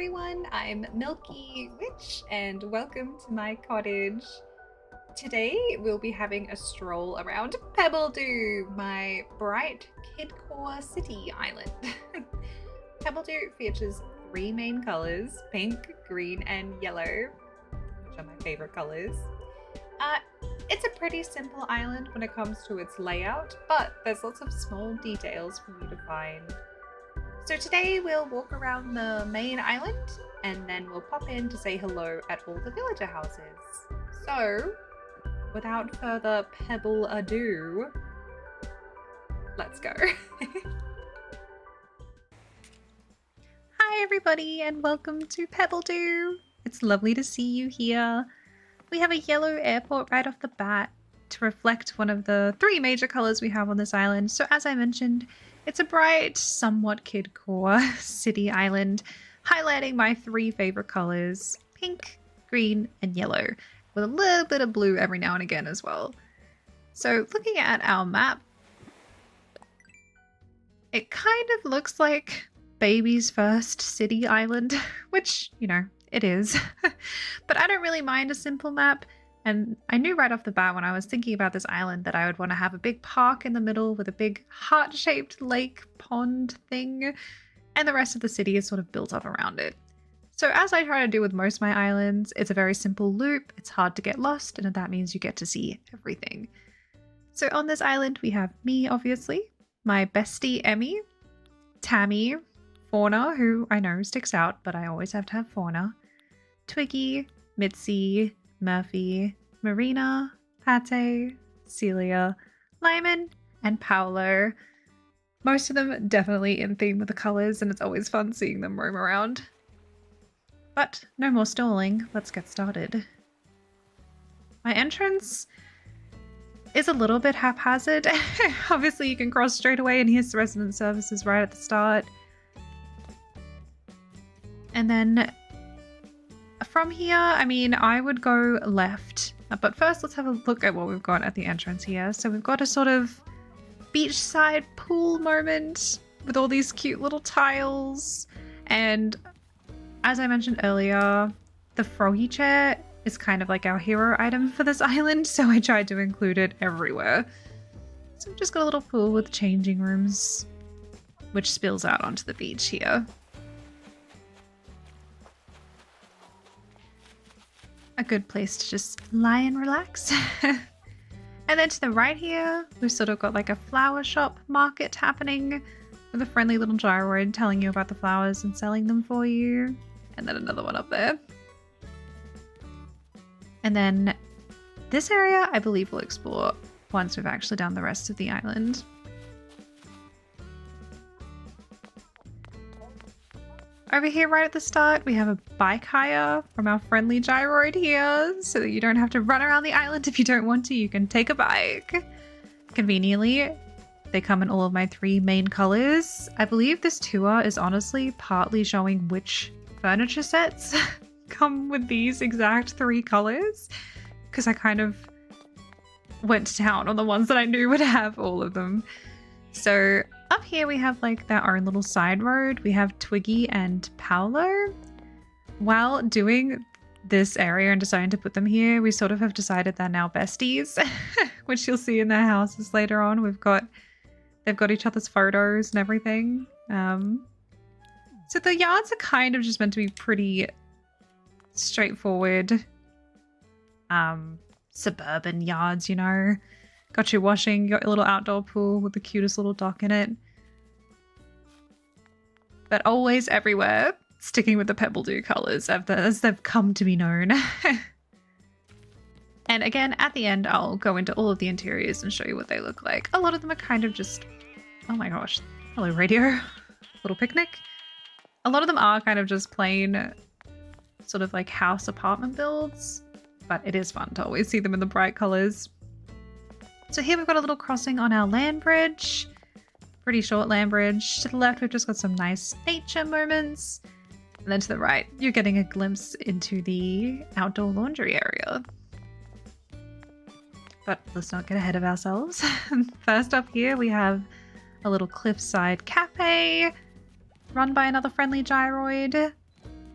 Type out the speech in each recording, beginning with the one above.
everyone, I'm Milky Witch and welcome to my cottage. Today we'll be having a stroll around PEBBLEDEW, my bright kidcore city island. PEBBLEDEW features three main colours, pink, green and yellow, which are my favourite colours. It's a pretty simple island when it comes to its layout, but there's lots of small details for you to find. So today we'll walk around the main island and then we'll pop in to say hello at all the villager houses. So, without further pebble ado, let's go. Hi everybody and welcome to PEBBLEDEW. It's lovely to see you here. We have a yellow airport right off the bat to reflect one of the three major colours we have on this island. So as I mentioned, it's a bright, somewhat kidcore city island, highlighting my three favourite colours, pink, green and yellow, with a little bit of blue every now and again as well. So looking at our map, it kind of looks like baby's first city island, which, you know, it is. But I don't really mind a simple map. And I knew right off the bat when I was thinking about this island that I would want to have a big park in the middle with a big heart-shaped lake pond thing, and the rest of the city is sort of built up around it. So as I try to do with most of my islands, it's a very simple loop, it's hard to get lost, and that means you get to see everything. So on this island we have me, obviously, my bestie Emmy, Tammy, Fauna, who I know sticks out, but I always have to have Fauna, Twiggy, Mitzi, Murphy, Marina, Pate, Celia, Lyman, and Paolo. Most of them definitely in theme with the colours, and it's always fun seeing them roam around. But no more stalling, let's get started. My entrance is a little bit haphazard. Obviously you can cross straight away and here's the resident services right at the start. And then from here, I mean, I would go left, but first let's have a look at what we've got at the entrance here. So we've got a sort of beachside pool moment with all these cute little tiles. And as I mentioned earlier, the froggy chair is kind of like our hero item for this island, so I tried to include it everywhere. So we've just got a little pool with changing rooms, which spills out onto the beach here. A good place to just lie and relax. And then to the right here, we've sort of got like a flower shop market happening with a friendly little gyroid telling you about the flowers and selling them for you. And then another one up there. And then this area, I believe we'll explore once we've actually done the rest of the island. Over here right at the start, we have a bike hire from our friendly gyroid here, so that you don't have to run around the island if you don't want to. You can take a bike. Conveniently, they come in all of my three main colors. I believe this tour is honestly partly showing which furniture sets come with these exact three colors, because I kind of went to town on the ones that I knew would have all of them. So up here we have like their own little side road. We have Twiggy and Paolo. While doing this area and deciding to put them here, we sort of have decided they're now besties, which you'll see in their houses later on. They've got each other's photos and everything. So the yards are kind of just meant to be pretty straightforward, suburban yards, you know. Got your washing, your little outdoor pool with the cutest little dock in it. But always everywhere, sticking with the PEBBLEDEW colours as they've come to be known. And again, at the end, I'll go into all of the interiors and show you what they look like. A lot of them are kind of just, oh my gosh, hello radio, little picnic. A lot of them are kind of just plain sort of like house apartment builds, but it is fun to always see them in the bright colours. So here we've got a little crossing on our land bridge. Pretty short land bridge. To the left, we've just got some nice nature moments. And then to the right, you're getting a glimpse into the outdoor laundry area. But let's not get ahead of ourselves. First up here, we have a little cliffside cafe run by another friendly gyroid.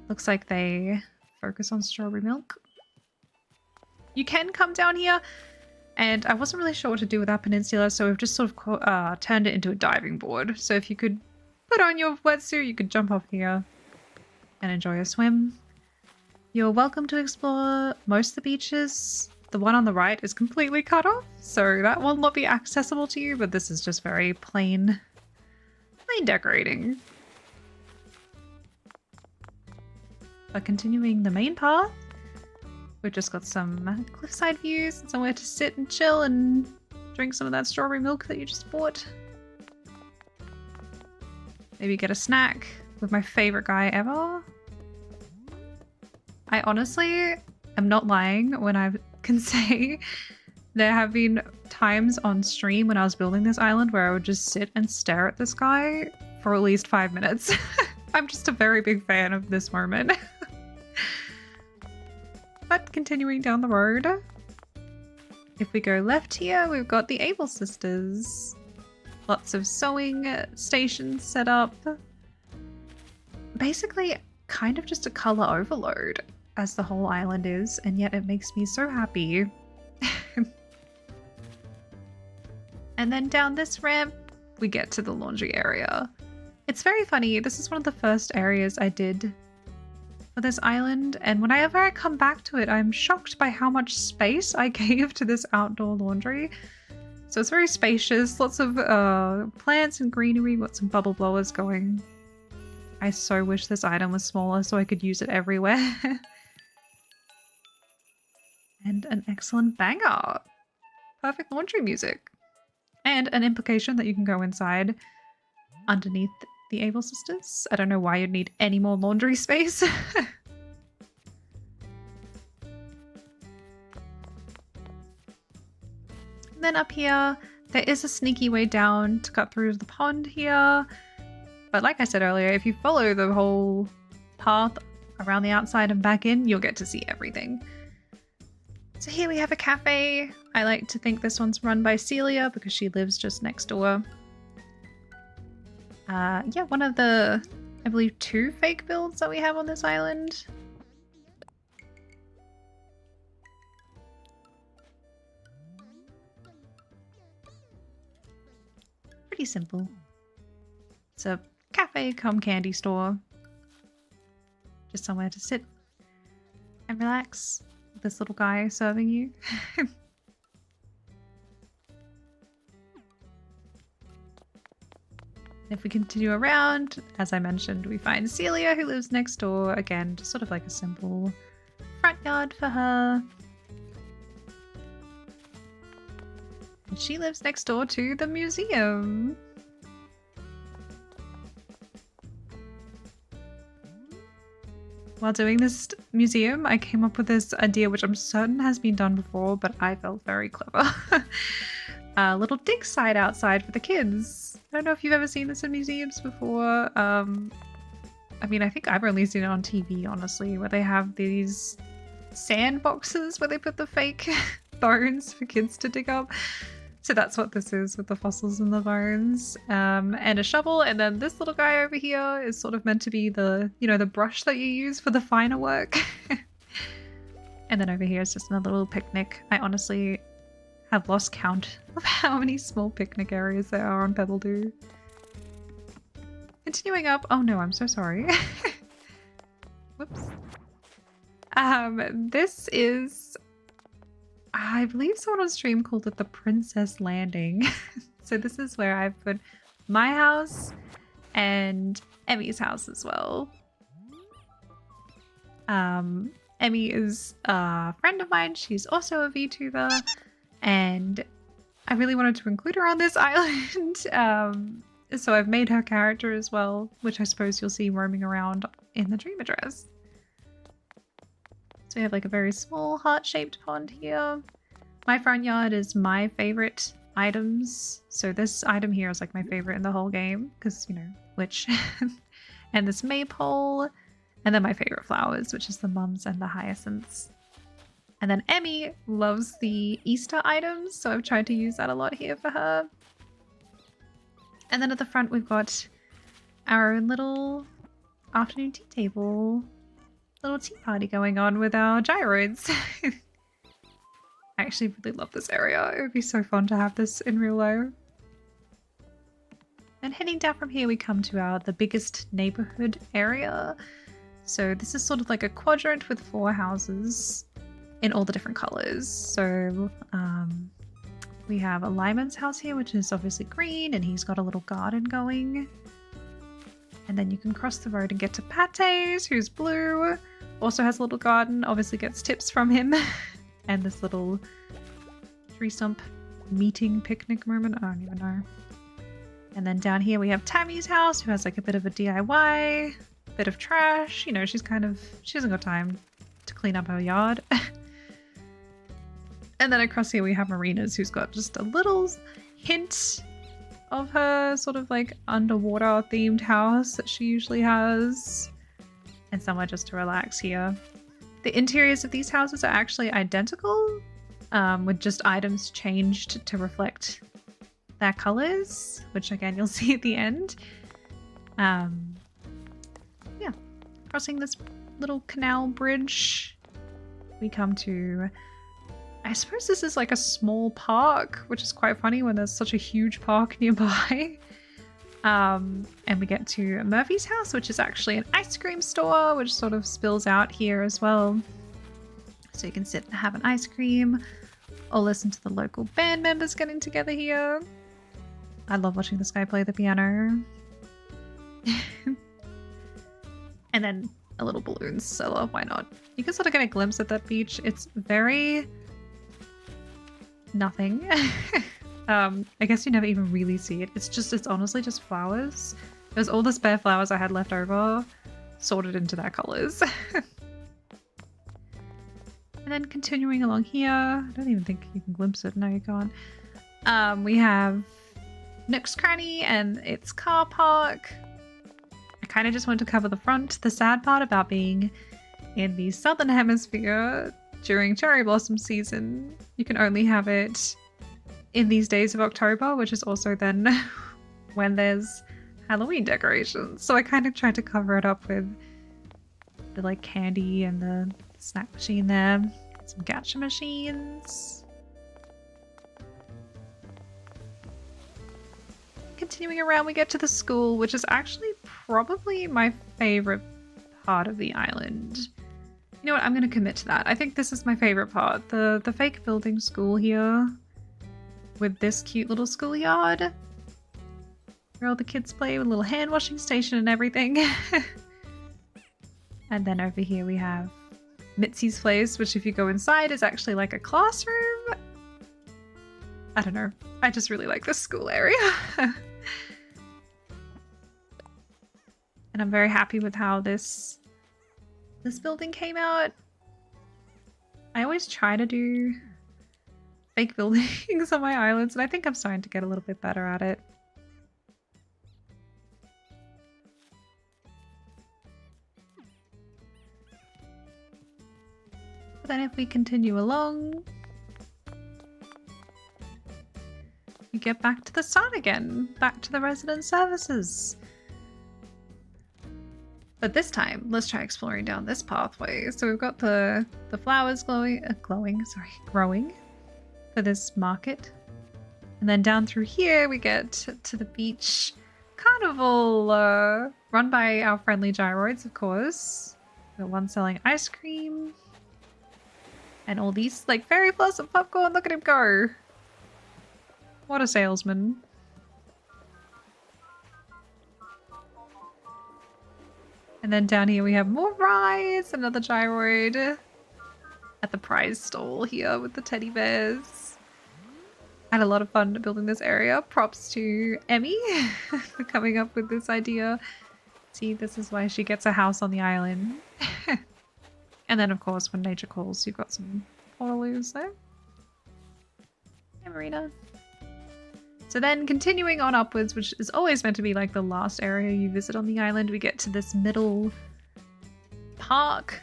Looks like they focus on strawberry milk. You can come down here, and I wasn't really sure what to do with that peninsula, so we've just sort of turned it into a diving board. So if you could put on your wetsuit, you could jump off here and enjoy a swim. You're welcome to explore most of the beaches. The one on the right is completely cut off, so that will not be accessible to you, but this is just very plain decorating. But continuing the main path, we've just got some cliffside views and somewhere to sit and chill and drink some of that strawberry milk that you just bought. Maybe get a snack with my favorite guy ever. I honestly am not lying when I can say there have been times on stream when I was building this island where I would just sit and stare at this guy for at least 5 minutes. I'm just a very big fan of this moment. But continuing down the road, if we go left here, we've got the Able Sisters. Lots of sewing stations set up. Basically, kind of just a color overload as the whole island is, and yet it makes me so happy. And then down this ramp, we get to the laundry area. It's very funny. This is one of the first areas I did for this island, and whenever I come back to it, I'm shocked by how much space I gave to this outdoor laundry. So it's very spacious, lots of plants and greenery, got some bubble blowers going. I so wish this item was smaller so I could use it everywhere. And an excellent banger. Perfect laundry music. And an implication that you can go inside underneath the Able Sisters. I don't know why you'd need any more laundry space. And then up here, there is a sneaky way down to cut through the pond here. But like I said earlier, if you follow the whole path around the outside and back in, you'll get to see everything. So here we have a cafe. I like to think this one's run by Celia because she lives just next door. Yeah, one of the, I believe, 2 fake builds that we have on this island. Pretty simple. It's a cafe cum candy store. Just somewhere to sit and relax with this little guy serving you. If we continue around, as I mentioned, we find Celia, who lives next door. Again, just sort of like a simple front yard for her. And she lives next door to the museum. While doing this museum, I came up with this idea, which I'm certain has been done before, but I felt very clever. A little dig site outside for the kids. I don't know if you've ever seen this in museums before. I mean, I think I've only seen it on TV, honestly, where they have these sandboxes where they put the fake bones for kids to dig up. So that's what this is with the fossils and the bones. And a shovel, and then this little guy over here is sort of meant to be the, you know, the brush that you use for the finer work. And then over here is just another little picnic. I honestly have lost count of how many small picnic areas there are on PEBBLEDEW. Continuing up, oh no, I'm so sorry. Whoops. This is, I believe someone on stream called it the Princess Landing. So this is where I've put my house and Emmy's house as well. Emmy is a friend of mine. She's also a VTuber, and I really wanted to include her on this island. So I've made her character as well, which I suppose you'll see roaming around in the dream address. So we have like a very small heart-shaped pond here. My front yard is my favorite items. So this item here is like my favorite in the whole game because, you know, witch. And this maypole. And then my favorite flowers, which is the mums and the hyacinths. And then Emmy loves the Easter items, so I've tried to use that a lot here for her. And then at the front we've got our own little afternoon tea table. little tea party going on with our gyroids. I actually really love this area. It would be so fun to have this in real life. And heading down from here, we come to the biggest neighborhood area. So this is sort of like a quadrant with 4 houses in all the different colors. So we have a Lyman's house here, which is obviously green, and he's got a little garden going. And then you can cross the road and get to Pate's, who's blue. Also has a little garden, obviously gets tips from him. And this little tree stump meeting picnic moment, I don't even know. And then down here we have Tammy's house, who has like a bit of a DIY, bit of trash. You know, she hasn't got time to clean up her yard. And then across here we have Marina's, who's got just a little hint of her sort of like underwater themed house that she usually has. And somewhere just to relax here. The interiors of these houses are actually identical, with just items changed to reflect their colors, which again you'll see at the end. Yeah, crossing this little canal bridge, we come to, I suppose this is like a small park, which is quite funny when there's such a huge park nearby. And we get to Murphy's house, which is actually an ice cream store, which sort of spills out here as well. So you can sit and have an ice cream or listen to the local band members getting together here. I love watching this guy play the piano. And then a little balloon cellar, why not? You can sort of get a glimpse at that beach. It's very nothing. I guess you never even really see it. It's honestly just flowers. There's all the spare flowers I had left over, sorted into their colors. And then continuing along here, I don't even think you can glimpse it. No, you can't. We have Nook's Cranny and its car park. I kind of just want to cover the front. The sad part about being in the southern hemisphere during cherry blossom season, you can only have it in these days of October, which is also then when there's Halloween decorations. So I kind of tried to cover it up with the like candy and the snack machine there. Some gacha machines. Continuing around, we get to the school, which is actually probably my favorite part of the island. You know what? I'm going to commit to that. I think this is my favorite part. The fake building school here with this cute little schoolyard where all the kids play with a little hand washing station and everything. And then over here we have Mitzi's place, which if you go inside is actually like a classroom. I don't know. I just really like this school area. And I'm very happy with how this building came out. I always try to do fake buildings on my islands, and I think I'm starting to get a little bit better at it. But then if we continue along, we get back to the start again, back to the resident services. But this time, let's try exploring down this pathway. So we've got the flowers growing for this market. And then down through here, we get to the beach carnival, run by our friendly gyroids, of course. The one selling ice cream. And all these, like, fairy floss and popcorn. Look at him go. What a salesman. And then down here we have more rides, another gyroid at the prize stall here with the teddy bears. I had a lot of fun building this area. Props to Emmy for coming up with this idea. See, this is why she gets a house on the island. And then of course when nature calls, you've got some portaloos there. Hey Marina. So then continuing on upwards, which is always meant to be like the last area you visit on the island, we get to this middle park.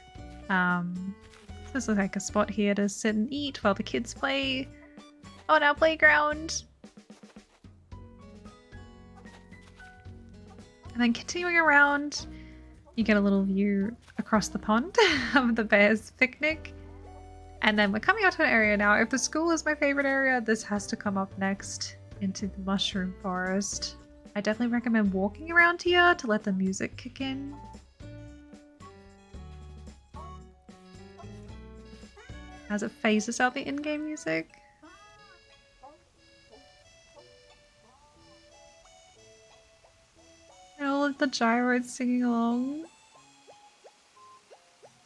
This is like a spot here to sit and eat while the kids play on our playground. And then continuing around, You get a little view across the pond of the bears' picnic. And then we're coming out to an area now. If the school is my favorite area, this has to come up next into the mushroom forest. I definitely recommend walking around here to let the music kick in. As it phases out the in-game music. And all of the gyroids singing along.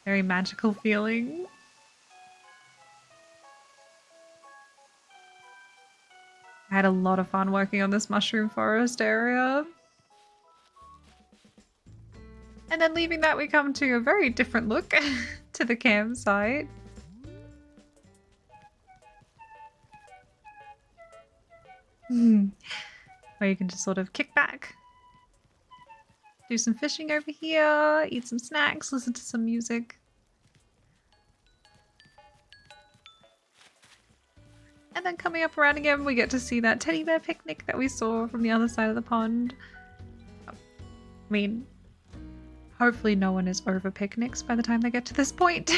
Very magical feeling. I had a lot of fun working on this mushroom forest area. And then leaving that, we come to a very different look to the campsite. Where you can just sort of kick back, do some fishing over here, eat some snacks, listen to some music. And then coming up around again, we get to see that teddy bear picnic that we saw from the other side of the pond. I mean, hopefully no one is over picnics by the time they get to this point.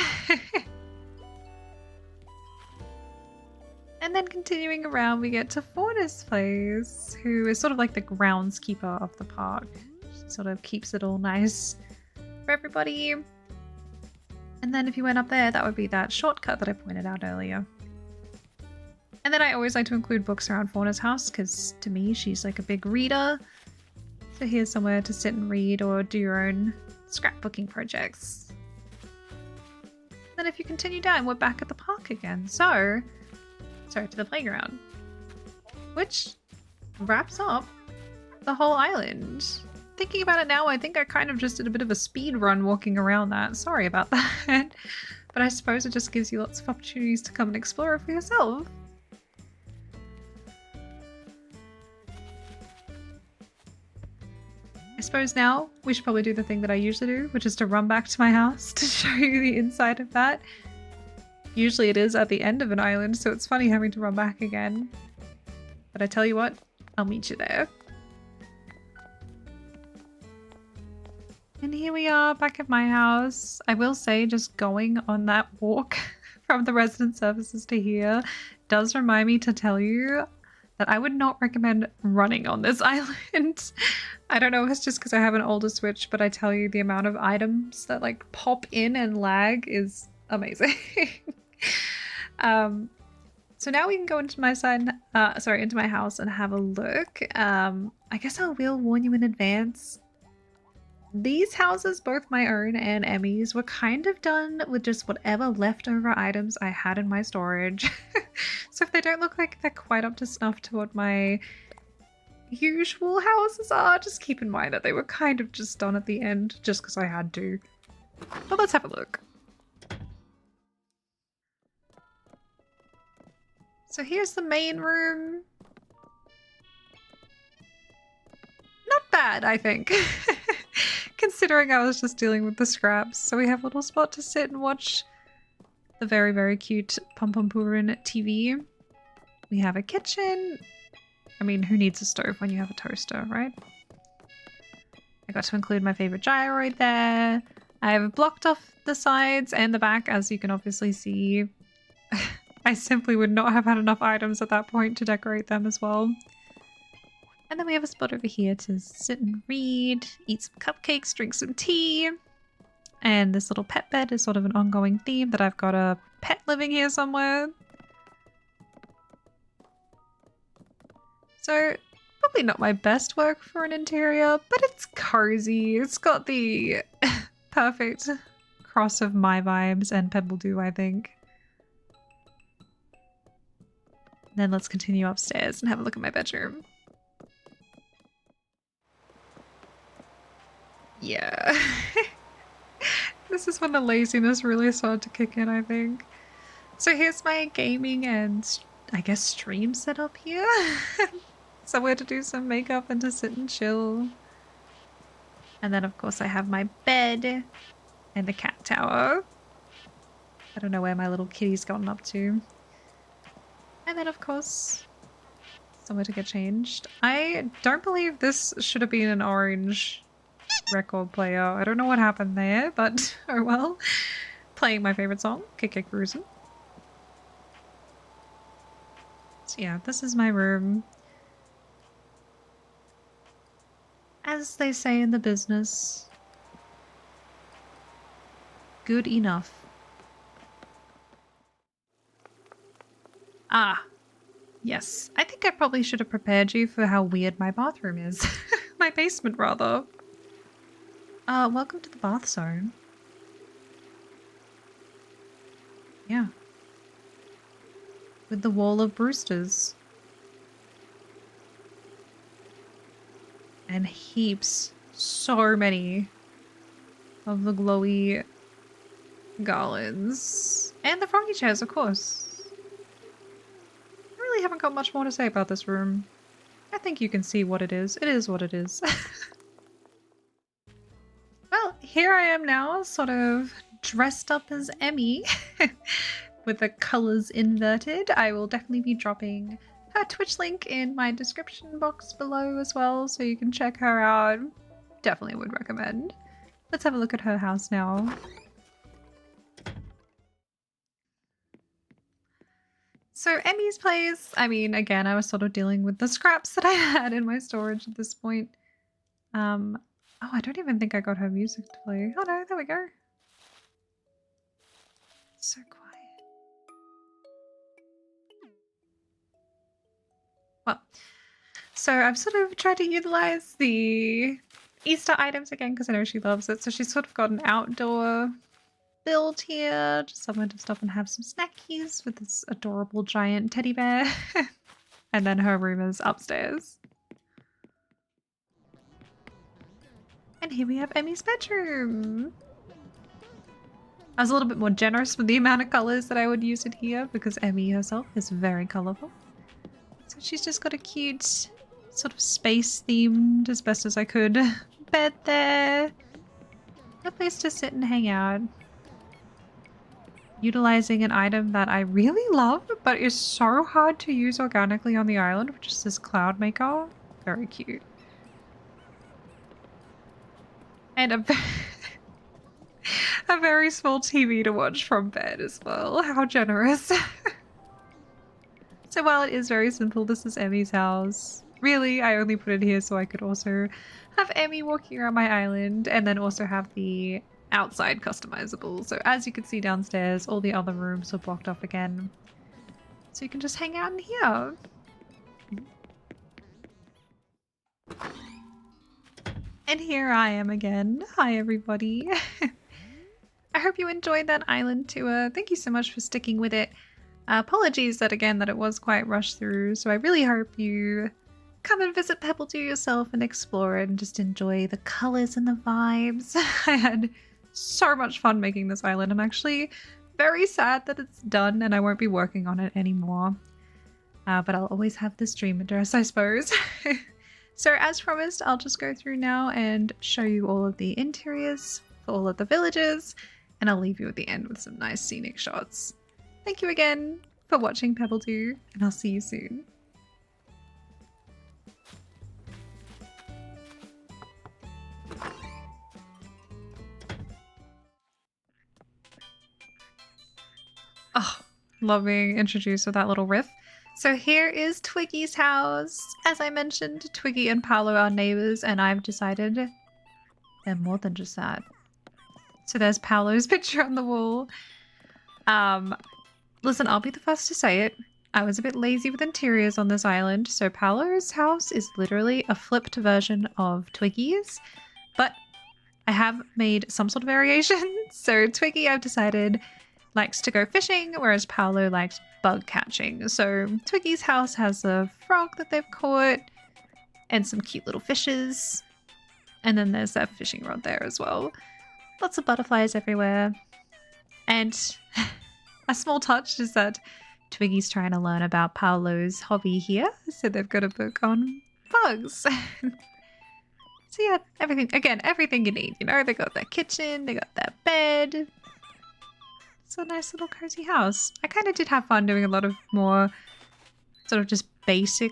And then continuing around, we get to Fauna's place, who is sort of like the groundskeeper of the park. She sort of keeps it all nice for everybody. And then if you went up there, that would be that shortcut that I pointed out earlier. And then I always like to include books around Fauna's house, because to me, she's like a big reader. So here's somewhere to sit and read or do your own scrapbooking projects. Then if you continue down, we're back at the park again. So, sorry, to the playground. Which wraps up the whole island. Thinking about it now, I think I kind of just did a bit of a speed run walking around that. Sorry about that. But I suppose it just gives you lots of opportunities to come and explore it for yourself. I suppose now we should probably do the thing that I usually do, which is to run back to my house to show you the inside of that. Usually it is at the end of an island, so it's funny having to run back again. But I tell you what, I'll meet you there. And here we are back at my house. I will say, just going on that walk from the resident services to here does remind me to tell you that I would not recommend running on this island. I don't know if it's just because I have an older Switch, but I tell you the amount of items that like pop in and lag is amazing. So now we can go into my into my house and have a look. I guess I will warn you in advance. These houses, both my own and Emmy's, were kind of done with just whatever leftover items I had in my storage. So if they don't look like they're quite up to snuff to what my usual houses are, just keep in mind that they were kind of just done at the end just because I had to. But let's have a look. So here's the main room. Not bad, I think. Considering I was just dealing with the scraps. So we have a little spot to sit and watch the very, very cute Pom Pom Purin TV. We have a kitchen. I mean, who needs a stove when you have a toaster, right? I got to include my favorite gyroid there. I've blocked off the sides and the back, as you can obviously see. I simply would not have had enough items at that point to decorate them as well. And then we have a spot over here to sit and read, eat some cupcakes, drink some tea. And this little pet bed is sort of an ongoing theme that I've got a pet living here somewhere. So, probably not my best work for an interior, but it's cozy. It's got the perfect cross of my vibes and PEBBLEDEW, I think. Then let's continue upstairs and have a look at my bedroom. Yeah. This is when the laziness really started to kick in, I think. So here's my gaming and, I guess, stream setup here. Somewhere to do some makeup and to sit and chill. And then, of course, I have my bed and the cat tower. I don't know where my little kitty's gotten up to. And then, of course, somewhere to get changed. I don't believe this should have been an orange record player. I don't know what happened there, but oh well. Playing my favorite song, Kick Cruisin'. So yeah, this is my room. As they say in the business, good enough. Ah, yes. I think I probably should have prepared you for how weird my bathroom is. My basement, rather. Welcome to the bath zone. Yeah. With the wall of Brewsters. And heaps, so many of the glowy garlands. And the froggy chairs, of course. I really haven't got much more to say about this room. I think you can see what it is. It is what it is. Well, here I am now, sort of dressed up as Emmy with the colors inverted. I will definitely be dropping her Twitch link in my description box below as well, so you can check her out. Definitely would recommend. Let's have a look at her house now. So Emmy's place, I mean, again, I was sort of dealing with the scraps that I had in my storage at this point. Oh, I don't even think I got her music to play. Oh no, there we go. So quiet. Well, so I've sort of tried to utilize the Easter items again because I know she loves it. So she's sort of got an outdoor build here, just someone to stop and have some snackies with this adorable giant teddy bear. And then her room is upstairs. And here we have Emmy's bedroom. I was a little bit more generous with the amount of colors that I would use in here because Emmy herself is very colorful. So she's just got a cute sort of space themed, as best as I could, bed there. A place to sit and hang out. Utilizing an item that I really love, but is so hard to use organically on the island, which is this cloud maker. Very cute. And a very small TV to watch from bed as well. How generous. So while it is very simple, this is Emmy's house. Really, I only put it here so I could also have Emmy walking around my island and then also have the outside customizable. So as you can see downstairs, all the other rooms are blocked off again. So you can just hang out in here. And here I am again. Hi everybody. I hope you enjoyed that island tour. Thank you so much for sticking with it. Apologies that again that it was quite rushed through, so I really hope you come and visit PEBBLEDEW yourself and explore it and just enjoy the colors and the vibes. I had so much fun making this island. I'm actually very sad that it's done and I won't be working on it anymore. But I'll always have this dream address, I suppose. So as promised, I'll just go through now and show you all of the interiors for all of the villages, and I'll leave you at the end with some nice scenic shots. Thank you again for watching PEBBLEDEW, and I'll see you soon. Oh, love being introduced with that little riff. So here is Twiggy's house. As I mentioned, Twiggy and Paolo are neighbors, and I've decided they're more than just that. So there's Paolo's picture on the wall. Listen, I'll be the first to say it. I was a bit lazy with interiors on this island, so Paolo's house is literally a flipped version of Twiggy's, but I have made some sort of variation. So Twiggy, I've decided, likes to go fishing, whereas Paolo likes bug catching. So Twiggy's house has a frog that they've caught and some cute little fishes. And then there's that fishing rod there as well. Lots of butterflies everywhere. And a small touch is that Twiggy's trying to learn about Paolo's hobby here. So they've got a book on bugs. So yeah, everything you need, you know? They got their kitchen, they got their bed. It's a nice little cozy house. I kind of did have fun doing a lot of more sort of just basic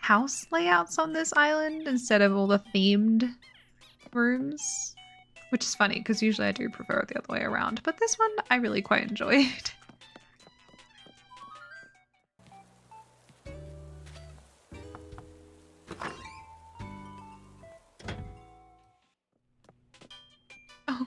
house layouts on this island instead of all the themed rooms, which is funny because usually I do prefer it the other way around, but this one I really quite enjoyed. Oh,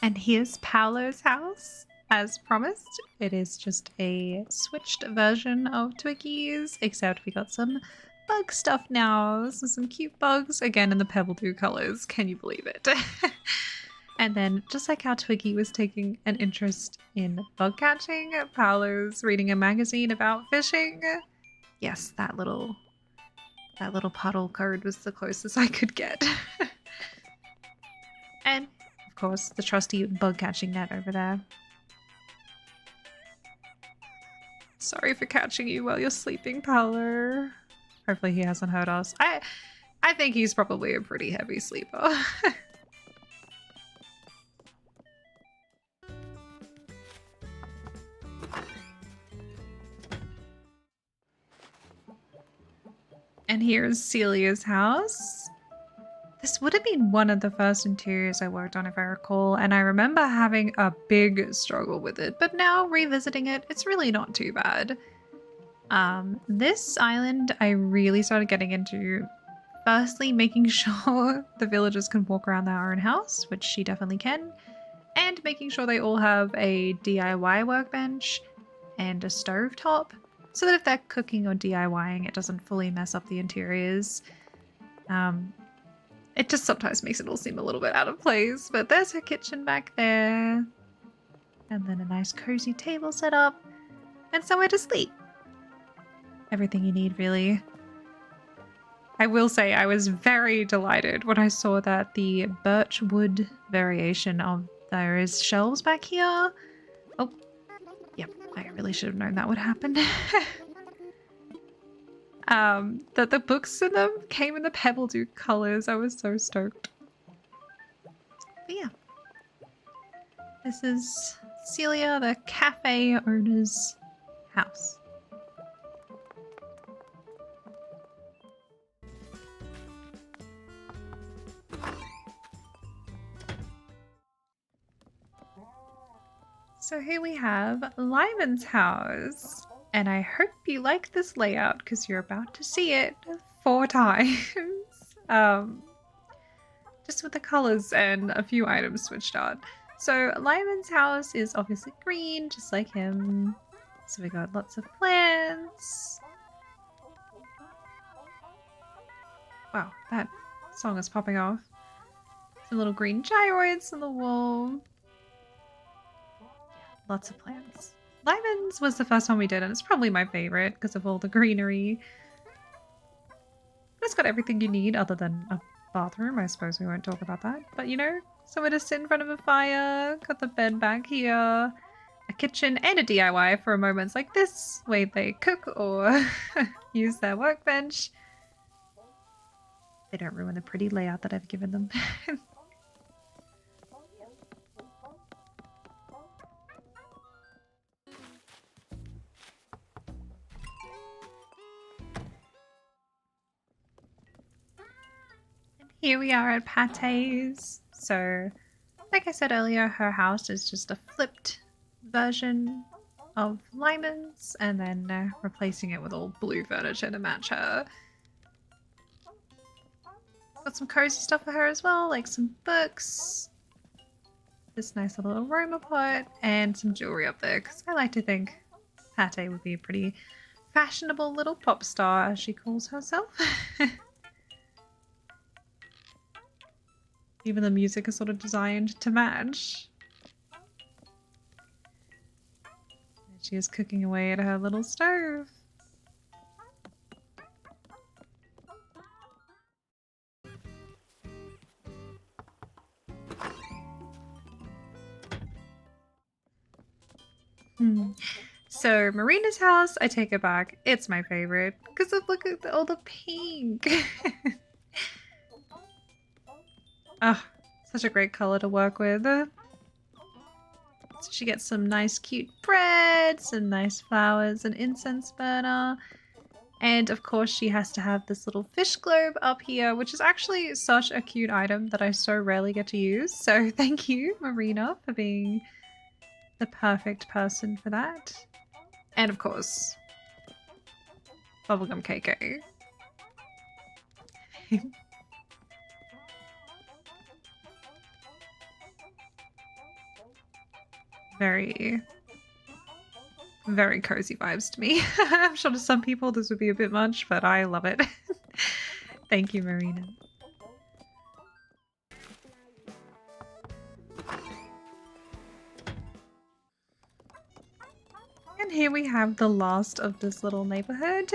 and here's Paolo's house. As promised, it is just a switched version of Twiggy's, except we got some bug stuff now. So some cute bugs, again in the PEBBLEDEW colors. Can you believe it? And then, just like how Twiggy was taking an interest in bug catching, Paolo's reading a magazine about fishing. Yes, that little puddle code was the closest I could get. And, of course, the trusty bug catching net over there. Sorry for catching you while you're sleeping, Paolo. Hopefully he hasn't hurt us. I think he's probably a pretty heavy sleeper. And here's Celia's house. This would have been one of the first interiors I worked on, if I recall, and I remember having a big struggle with it, but now revisiting it, it's really not too bad. This island I really started getting into, firstly making sure the villagers can walk around their own house, which she definitely can, and making sure they all have a DIY workbench and a stovetop, so that if they're cooking or DIYing, it doesn't fully mess up the interiors. It just sometimes makes it all seem a little bit out of place, but there's her kitchen back there. And then a nice cozy table set up, and somewhere to sleep. Everything you need, really. I will say I was very delighted when I saw that the birch wood variation of those shelves back here. Oh, yep, I really should have known that would happen. That the books in them came in the PEBBLEDEW colors. I was so stoked. But yeah. This is Celia, the cafe owner's house. So here we have Lyman's house. And I hope you like this layout because you're about to see it 4 times. Just with the colors and a few items switched on. So Lyman's house is obviously green, just like him. So we got lots of plants. Wow, that song is popping off. Some little green gyroids on the wall. Lots of plants. Lyman's was the first one we did, and it's probably my favorite because of all the greenery. But it's got everything you need other than a bathroom. I suppose we won't talk about that. But you know, somewhere to sit in front of a fire, got the bed back here, a kitchen, and a DIY for moments like this, where they cook or use their workbench. They don't ruin the pretty layout that I've given them. Here we are at Pate's. So, like I said earlier, her house is just a flipped version of Lyman's, and then replacing it with all blue furniture to match her. Got some cozy stuff for her as well, like some books, this nice little aroma pot, and some jewelry up there, because I like to think Pate would be a pretty fashionable little pop star, as she calls herself. Even the music is sort of designed to match. And she is cooking away at her little stove. So Marina's house, I take it back. It's my favorite because of look at all the pink. Oh, such a great color to work with. So she gets some nice cute bread, some nice flowers, an incense burner, And of course she has to have this little fish globe up here, which is actually such a cute item that I so rarely get to use. So thank you, Marina, for being the perfect person for that. And of course, bubblegum KK. Very, very cozy vibes to me. I'm sure to some people this would be a bit much, but I love it. Thank you, Marina. And here we have the last of this little neighborhood.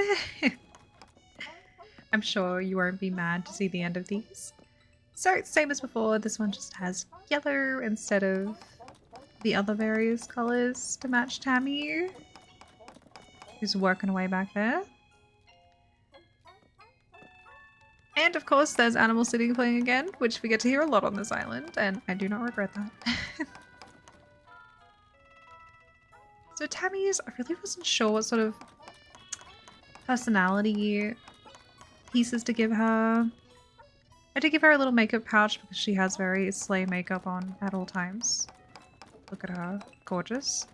I'm sure you won't be mad to see the end of these. So, same as before, this one just has yellow instead of the other various colors to match Tammy, who's working away back there. And of course, there's Animal City playing again, which we get to hear a lot on this island, and I do not regret that. So Tammy's, I really wasn't sure what sort of personality pieces to give her. I did give her a little makeup pouch because she has very slay makeup on at all times. Look at her, gorgeous.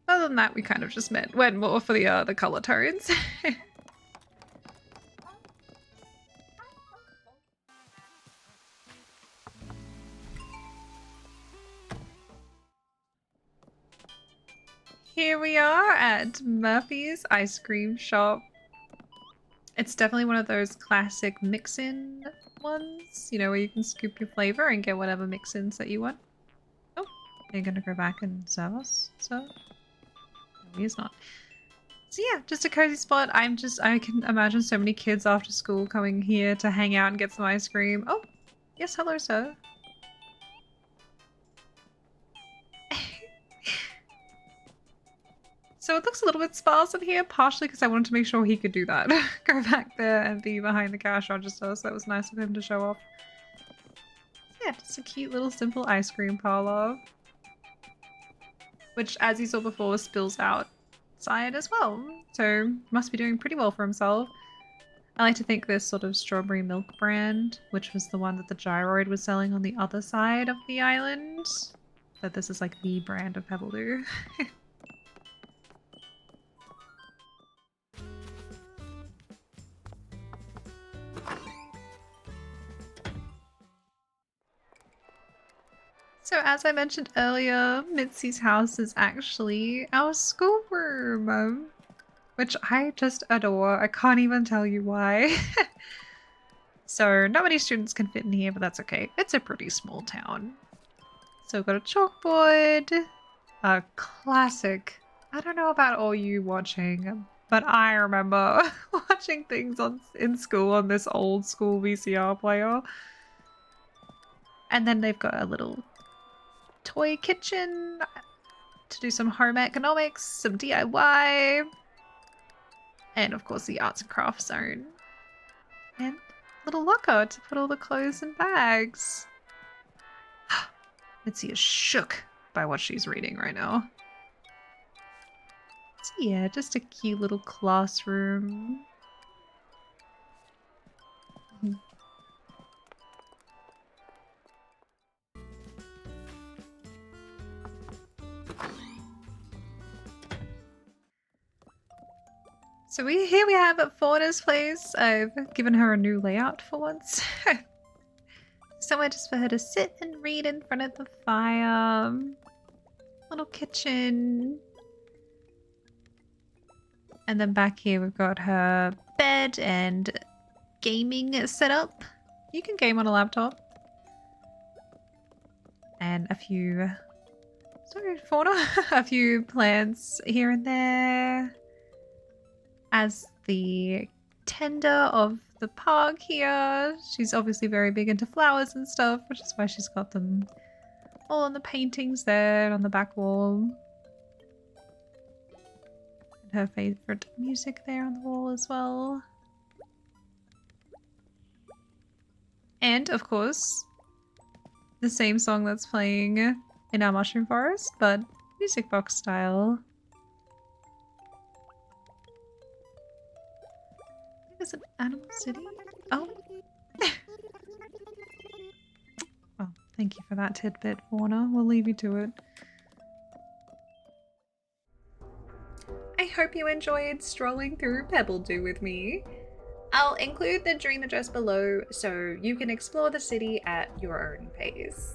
Other than that, we kind of just went more for the color tones. Here we are at Murphy's ice cream shop. It's definitely one of those classic mix-in ones, you know, where you can scoop your flavor and get whatever mix-ins that you want. Oh, are you gonna go back and serve us, sir? No, he is not. So yeah, just a cozy spot. I can imagine so many kids after school coming here to hang out and get some ice cream. Oh, yes, hello, sir. So it looks a little bit sparse in here, partially because I wanted to make sure he could do that. Go back there and be behind the cash register, so that was nice of him to show off. Yeah, just a cute little simple ice cream parlor. Which, as you saw before, spills outside as well. So must be doing pretty well for himself. I like to think this sort of strawberry milk brand, which was the one that the gyroid was selling on the other side of the island, that this is like the brand of PEBBLEDEW. So as I mentioned earlier, Mitzi's house is actually our schoolroom, which I just adore. I can't even tell you why. So not many students can fit in here, but that's okay. It's a pretty small town. So we've got a chalkboard, a classic. I don't know about all you watching, but I remember watching things in school on this old school VCR player. And then they've got a little toy kitchen to do some home economics, some DIY, and of course the arts and crafts zone. And a little locker to put all the clothes and bags. Mitzi is shook by what she's reading right now. So yeah, just a cute little classroom. So here we have at Fauna's place. I've given her a new layout for once. Somewhere just for her to sit and read in front of the fire. Little kitchen. And then back here we've got her bed and gaming setup. You can game on a laptop. And a few... Sorry, Fauna. A few plants here and there. As the tender of the park here. She's obviously very big into flowers and stuff, which is why she's got them all on the paintings there on the back wall. And her favorite music there on the wall as well. And, of course, the same song that's playing in our mushroom forest, but music box style. is an animal city? Oh. Oh, thank you for that tidbit, Fauna. We'll leave you to it. I hope you enjoyed strolling through PEBBLEDEW with me. I'll include the dream address below so you can explore the city at your own pace.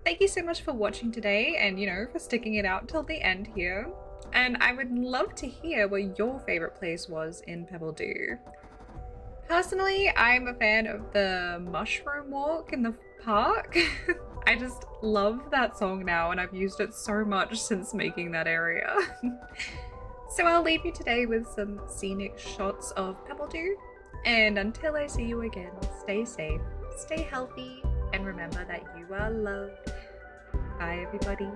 Thank you so much for watching today and, for sticking it out till the end here. And I would love to hear what your favorite place was in PEBBLEDEW. Personally, I'm a fan of the mushroom walk in the park. I just love that song now and I've used it so much since making that area. So I'll leave you today with some scenic shots of PEBBLEDEW. And until I see you again, stay safe, stay healthy, and remember that you are loved. Bye everybody.